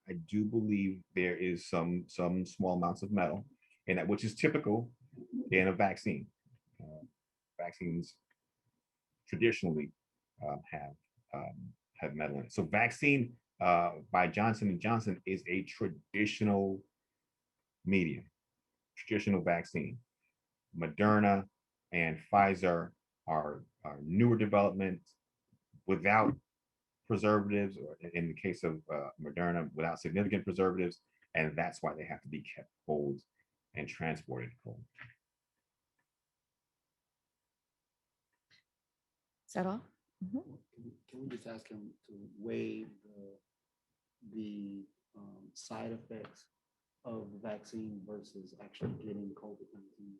I do believe there is some small amounts of metal in that, which is typical in a vaccine. Vaccines traditionally have metal in it. So vaccine by Johnson & Johnson is a traditional medium, traditional vaccine. Moderna and Pfizer are newer developments without preservatives, or in the case of Moderna, without significant preservatives, and that's why they have to be kept cold and transported cold. Is that all? Mhm. Can we just ask him to weigh the side effects of the vaccine versus actually getting COVID-19?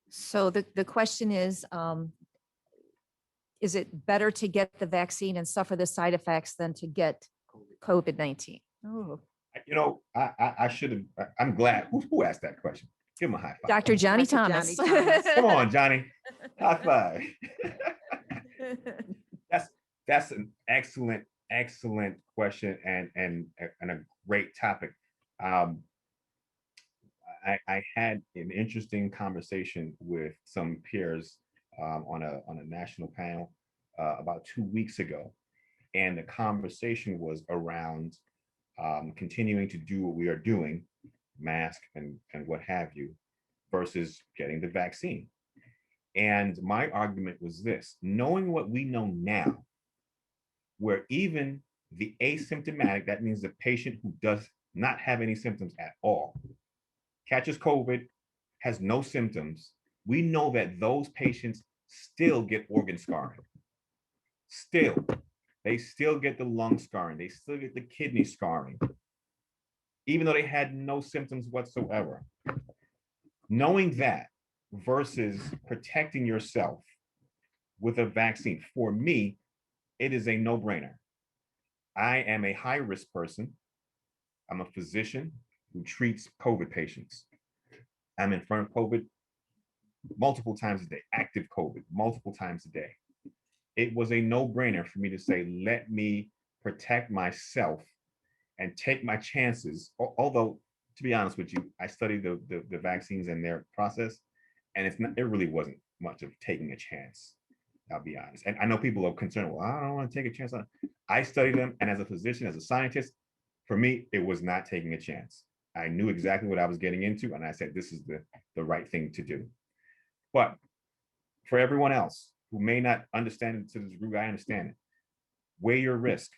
So the question is it better to get the vaccine and suffer the side effects than to get COVID-19? Oh, You know, I should have, I'm glad. Who asked that question? Give him a high five. Dr. Johnny Dr. Thomas. Johnny Thomas. Come on, Johnny. High five. That's an excellent question and a great topic. I had an interesting conversation with some peers on a national panel about 2 weeks ago, and the conversation was around continuing to do what we are doing, mask and what have you, versus getting the vaccine. And my argument was this: knowing what we know now, where even the asymptomatic, that means the patient who does not have any symptoms at all, catches COVID, has no symptoms, we know that those patients still get organ scarring. Still, they still get the lung scarring, they still get the kidney scarring, even though they had no symptoms whatsoever. Knowing that versus protecting yourself with a vaccine, for me, it is a no-brainer. I am a high-risk person. I'm a physician who treats COVID patients. I'm in front of COVID multiple times a day, active COVID multiple times a day. It was a no-brainer for me to say, let me protect myself and take my chances. Although, to be honest with you, I studied the vaccines and their process, and it really wasn't much of taking a chance. I'll be honest. And I know people are concerned, well, I don't want to take a chance on it. I studied them, and as a physician, as a scientist, for me, it was not taking a chance. I knew exactly what I was getting into, and I said, this is the right thing to do. But for everyone else who may not understand it to the degree I understand it, weigh your risk.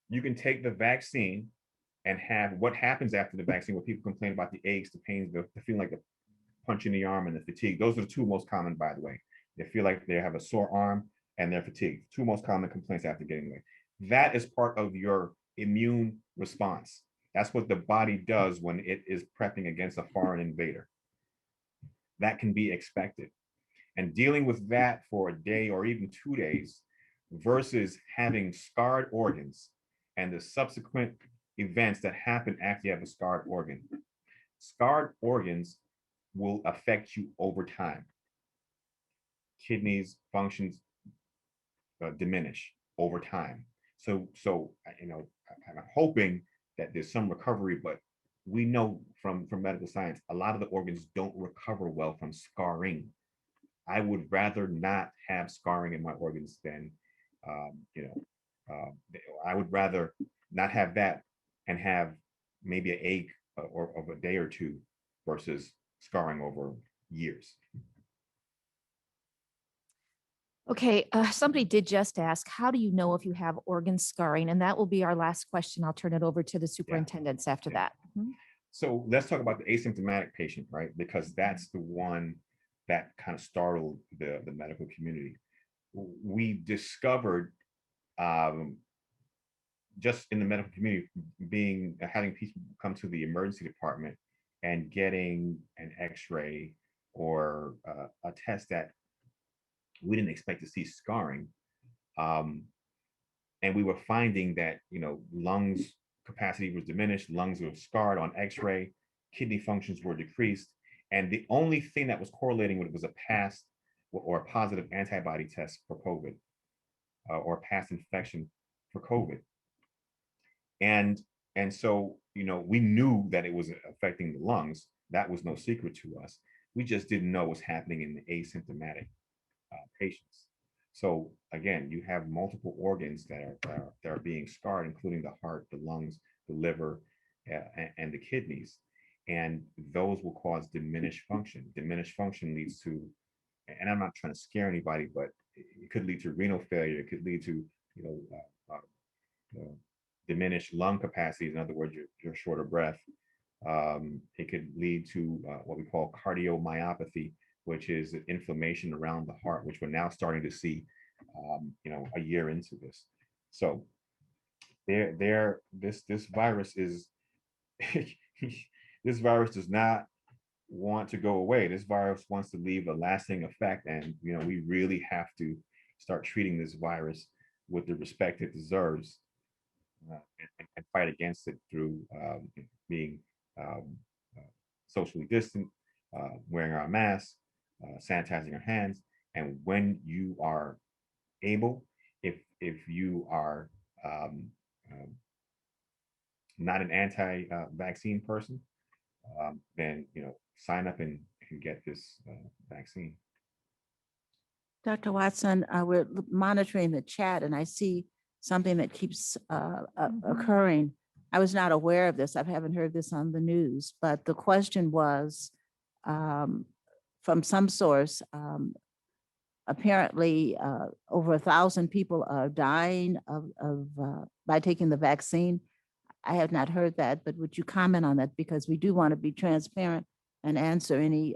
You can take the vaccine and have what happens after the vaccine, where people complain about the aches, the pains, the feeling like the punch in the arm and the fatigue. Those are the two most common, by the way. They feel like they have a sore arm and they're fatigued. Two most common complaints after getting away. That is part of your immune response. That's what the body does when it is prepping against a foreign invader. That can be expected. And dealing with that for a day or even 2 days versus having scarred organs and the subsequent events that happen after you have a scarred organ. Scarred organs will affect you over time. Kidneys functions diminish over time. So you know, I'm hoping that there's some recovery, but we know from medical science, a lot of the organs don't recover well from scarring. I would rather not have scarring in my organs than, I would rather not have that and have maybe an ache or of a day or two versus scarring over years. Okay, somebody did just ask, how do you know if you have organ scarring? And that will be our last question. I'll turn it over to the superintendents after that. Mhm. So let's talk about the asymptomatic patient, right? Because that's the one that kind of startled the medical community. We discovered just in the medical community having people come to the emergency department and getting an x-ray or a test that we didn't expect to see scarring. And we were finding that, lungs capacity was diminished, lungs were scarred on x-ray, kidney functions were decreased. And the only thing that was correlating with it was a past or a positive antibody test for COVID or past infection for COVID. And so, we knew that it was affecting the lungs. That was no secret to us. We just didn't know what was happening in the asymptomatic patients. So again, you have multiple organs that are being scarred, including the heart, the lungs, the liver, and the kidneys. And those will cause diminished function. Diminished function leads to, and I'm not trying to scare anybody, but it could lead to renal failure. It could lead to, diminished lung capacities. In other words, you're short of breath. It could lead to what we call cardiomyopathy, which is inflammation around the heart, which we're now starting to see a year into this. So this virus is this virus does not want to go away. This virus wants to leave a lasting effect, and we really have to start treating this virus with the respect it deserves, and fight against it through being um, uh, socially distant, wearing our masks, sanitizing our hands, and when you are able, if you are um, um, not an anti-vaccine person, then sign up and get this vaccine. Dr. Watson, we're monitoring the chat and I see something that keeps occurring. I was not aware of this. I haven't heard this on the news, but the question was from some source, apparently over 1,000 people are dying by taking the vaccine. I have not heard that, but would you comment on that? Because we do want to be transparent and answer any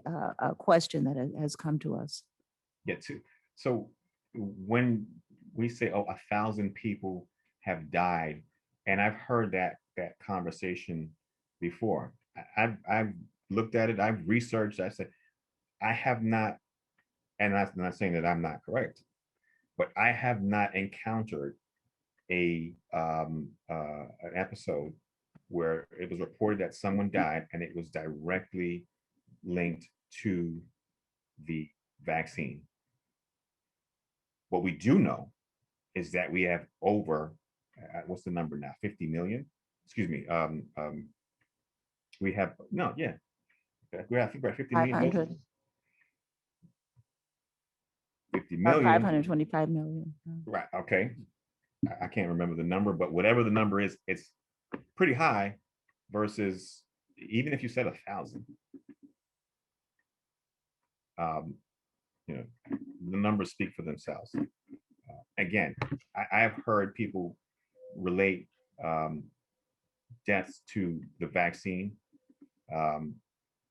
question that has come to us. Yeah, too. So when we say, 1,000 people have died, and I've heard that conversation before. I've looked at it, I've researched, I said, I have not, and I'm not saying that I'm not correct, but I have not encountered an episode where it was reported that someone died and it was directly linked to the vaccine. What we do know is that we have over, what's the number now? 50 million? Excuse me. We have, no, yeah. I think we're at 50 million 500. doses. 50 million. 525 million. Right, okay. I can't remember the number, but whatever the number is, it's pretty high versus, even if you said 1,000. The numbers speak for themselves. Again, I have heard people relate deaths to the vaccine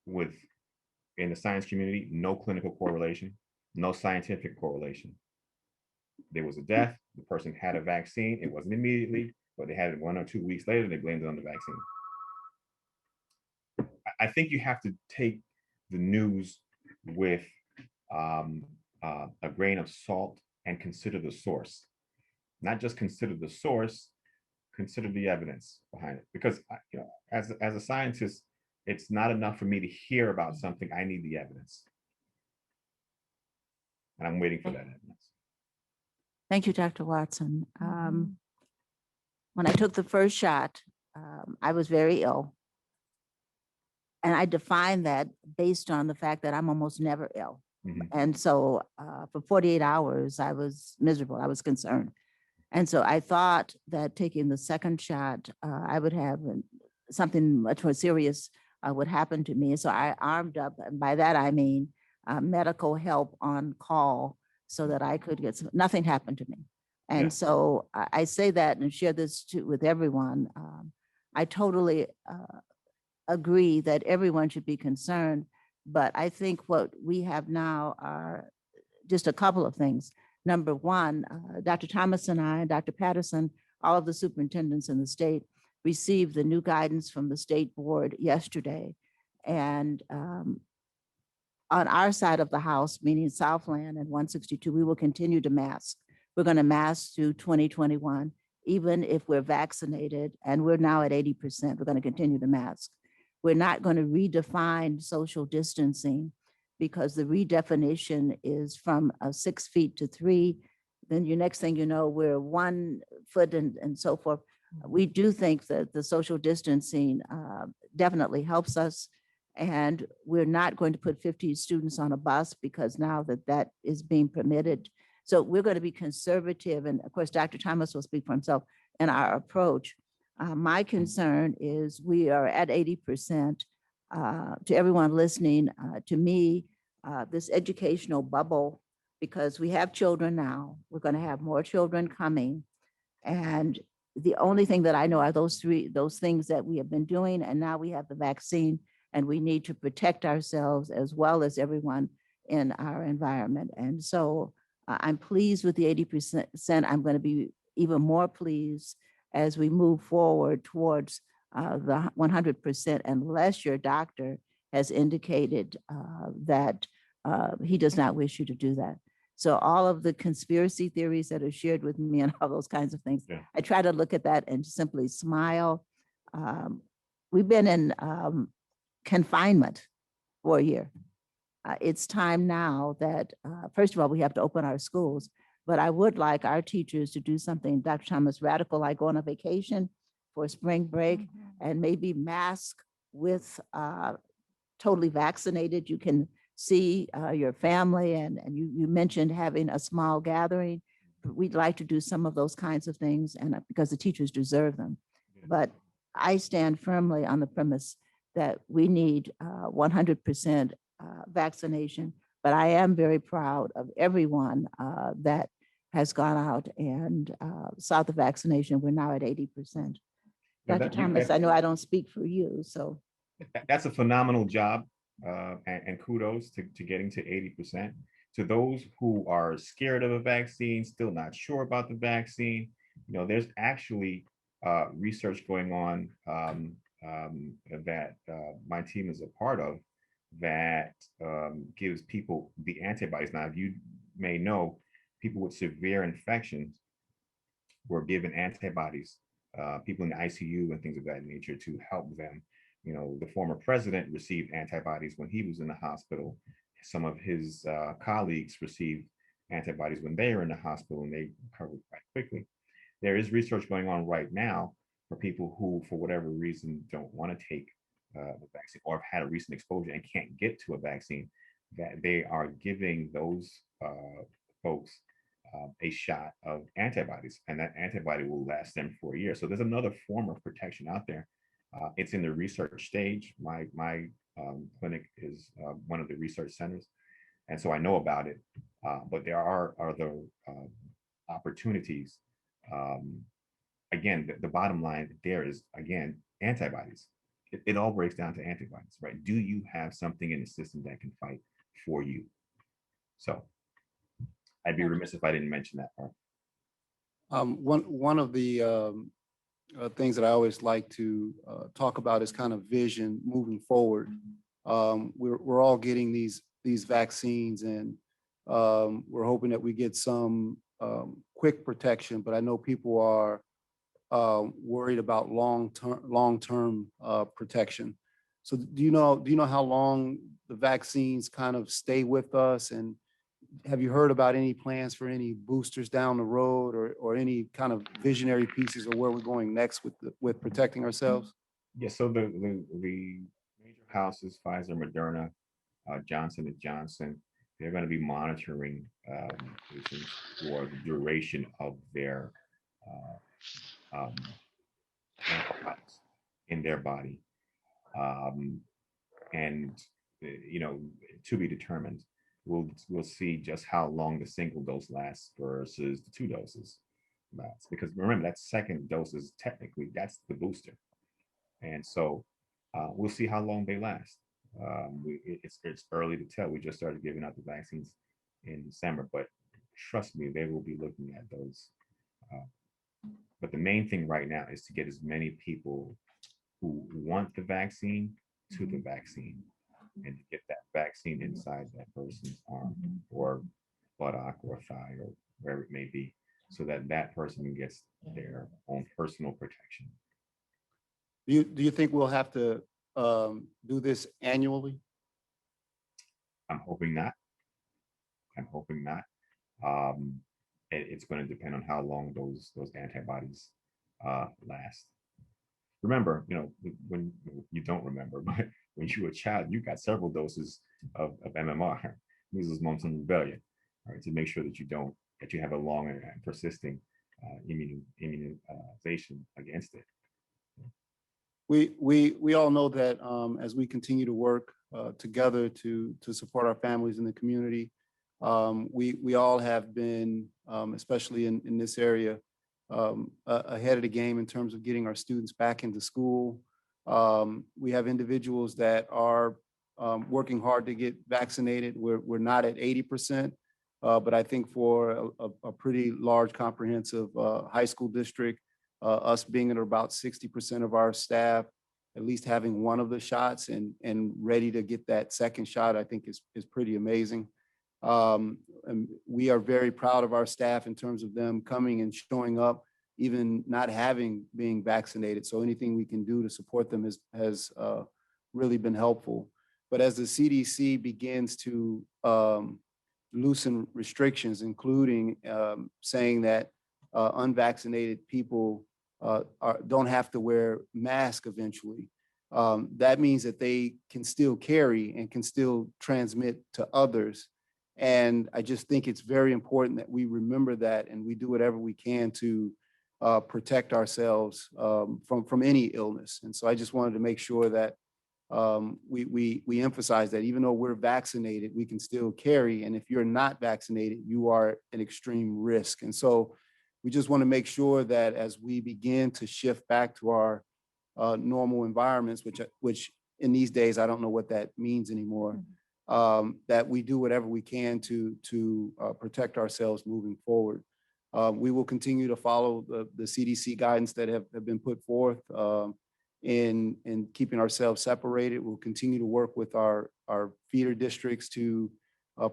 with, in the science community, no clinical correlation, no scientific correlation. There was a death, the person had a vaccine, it wasn't immediately, but they had it 1 or 2 weeks later, they blamed it on the vaccine. I think you have to take the news with a grain of salt and consider the source. Not just consider the source, consider the evidence behind it. Because as a scientist, it's not enough for me to hear about something. I need the evidence, and I'm waiting for that evidence. Thank you, Dr. Watson. When I took the first shot, I was very ill. And I define that based on the fact that I'm almost never ill. And so for 48 hours, I was miserable. I was concerned. And so I thought that taking the second shot, I would have something much more serious would happen to me. So I armed up, and by that I mean medical help on call so that I could get nothing happened to me. And Yeah. so I say that and share this with everyone. I totally agree that everyone should be concerned, but I think what we have now are just a couple of things. Number one, Dr. Thomas and I, and Dr. Patterson, all of the superintendents in the state received the new guidance from the state board yesterday. And on our side of the house, meaning Southland and 162, we will continue to mask. We're going to mask through 2021, even if we're vaccinated, and we're now at 80%, we're going to continue to mask. We're not going to redefine social distancing because the redefinition is from 6 feet to 3. Then your next thing you know, we're 1 foot and so forth. We do think that the social distancing definitely helps us. And we're not going to put 50 students on a bus because now that is being permitted. So we're going to be conservative. And of course, Dr. Thomas will speak for himself in our approach. My concern is we are at 80%. To everyone listening, to me, this educational bubble, because we have children now, we're going to have more children coming. And the only thing that I know are those things that we have been doing. And now we have the vaccine, and we need to protect ourselves as well as everyone in our environment. And so I'm pleased with the 80%. I'm going to be even more pleased as we move forward towards the 100%, unless your doctor has indicated that he does not wish you to do that. So all of the conspiracy theories that are shared with me and all those kinds of things, Yeah. I try to look at that and simply smile. We've been in confinement for a year. It's time now that, first of all, we have to open our schools, but I would like our teachers to do something, Dr. Thomas, radical, like go on a vacation for spring break and maybe mask with totally vaccinated. You can see your family, and you mentioned having a small gathering. We'd like to do some of those kinds of things, and because the teachers deserve them. But I stand firmly on the premise that we need 100% vaccination. But I am very proud of everyone that has gone out and sought the vaccination. We're now at 80%. Yeah, Dr. Thomas, I know I don't speak for you, so. That's a phenomenal job, and kudos to getting to 80%. To those who are scared of a vaccine, still not sure about the vaccine, there's actually research going on that my team is a part of that gives people the antibodies. Now, you may know, people with severe infections were given antibodies, people in the ICU and things of that nature, to help them. The former president received antibodies when he was in the hospital. Some of his colleagues received antibodies when they were in the hospital, and they recovered quite quickly. There is research going on right now for people who, for whatever reason, don't want to take the vaccine or have had a recent exposure and can't get to a vaccine, that they are giving those folks a shot of antibodies, and that antibody will last them for a year. So there's another form of protection out there. It's in the research stage. My clinic is one of the research centers, and so I know about it. But there are other opportunities. Again, the bottom line there is, again, antibodies. It all breaks down to antibodies, right? Do you have something in the system that can fight for you? So I'd be remiss if I didn't mention that part. One of the things that I always like to talk about is kind of vision moving forward. We're all getting these vaccines, and we're hoping that we get some quick protection. But I know people are worried about long-term protection. So do you know how long the vaccines kind of stay with us? And have you heard about any plans for any boosters down the road, or any kind of visionary pieces of where we're going next with protecting ourselves? Yeah, so the major houses, Pfizer, Moderna, Johnson & Johnson, they're going to be monitoring patients for the duration of their antibodies in their body. And to be determined. We'll see just how long the single dose lasts versus the 2 doses lasts. Because remember, that second dose is technically, that's the booster. And so we'll see how long they last. It's early to tell. We just started giving out the vaccines in December, but trust me, they will be looking at those. But the main thing right now is to get as many people who want the vaccine to the vaccine, and to get that vaccine inside that person's arm or buttock or thigh or wherever it may be, so that that person gets their own personal protection. Do you think we'll have to do this annually? I'm hoping not. It's going to depend on how long those antibodies last. Remember, when you don't remember, but when you were a child, you got several doses of MMR, measles, mumps, and rubella, right, to make sure that you have a long and persisting immunization against it. We all know that as we continue to work together to support our families in the community, we all have been, especially in this area, ahead of the game in terms of getting our students back into school. We have individuals that are working hard to get vaccinated. We're not at 80%, But I think for a pretty large comprehensive high school district, us being at about 60% of our staff, at least having one of the shots and ready to get that second shot, I think is pretty amazing. And we are very proud of our staff in terms of them coming and showing up, even not being vaccinated. So anything we can do to support them has really been helpful. But as the CDC begins to loosen restrictions, including saying that unvaccinated people don't have to wear masks eventually, that means that they can still carry and can still transmit to others. And I just think it's very important that we remember that and we do whatever we can to protect ourselves from any illness. And so I just wanted to make sure that we emphasize that even though we're vaccinated, we can still carry. And if you're not vaccinated, you are an extreme risk. And so we just want to make sure that as we begin to shift back to our normal environments, which in these days, I don't know what that means anymore, that we do whatever we can to protect ourselves moving forward. We will continue to follow the CDC guidance that have been put forth in keeping ourselves separated. We'll continue to work with our feeder districts to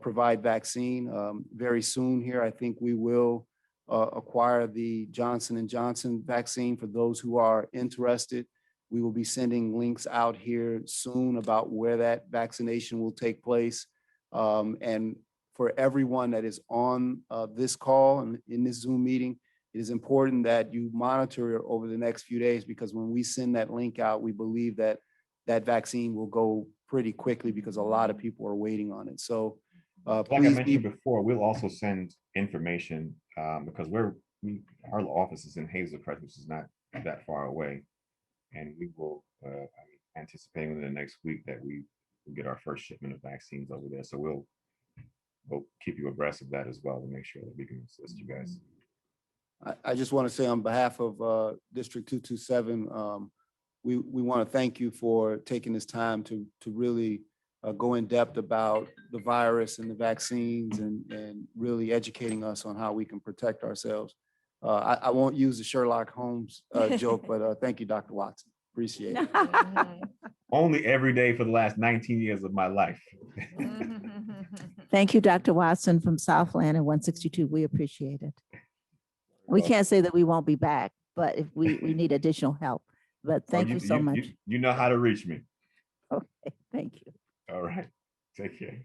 provide vaccine. Very soon here, I think we will acquire the Johnson & Johnson vaccine for those who are interested. We will be sending links out here soon about where that vaccination will take place. And for everyone that is on this call and in this Zoom meeting, it is important that you monitor over the next few days, because when we send that link out, we believe that that vaccine will go pretty quickly because a lot of people are waiting on it. So like I mentioned before, we'll also send information because our office is in Hazelcrest, which is not that far away. And we will, anticipating within the next week that we will get our first shipment of vaccines over there. So we'll keep you abreast of that as well to make sure that we can assist you guys. I just want to say on behalf of District 227, we want to thank you for taking this time to really go in depth about the virus and the vaccines and really educating us on how we can protect ourselves. I won't use the Sherlock Holmes joke, but thank you, Dr. Watson. Appreciate it. Only every day for the last 19 years of my life. Thank you, Dr. Watson from Southland and 162. We appreciate it. We can't say that we won't be back, but if we need additional help. But thank you so much. You know how to reach me. Okay, thank you. All right. Take care.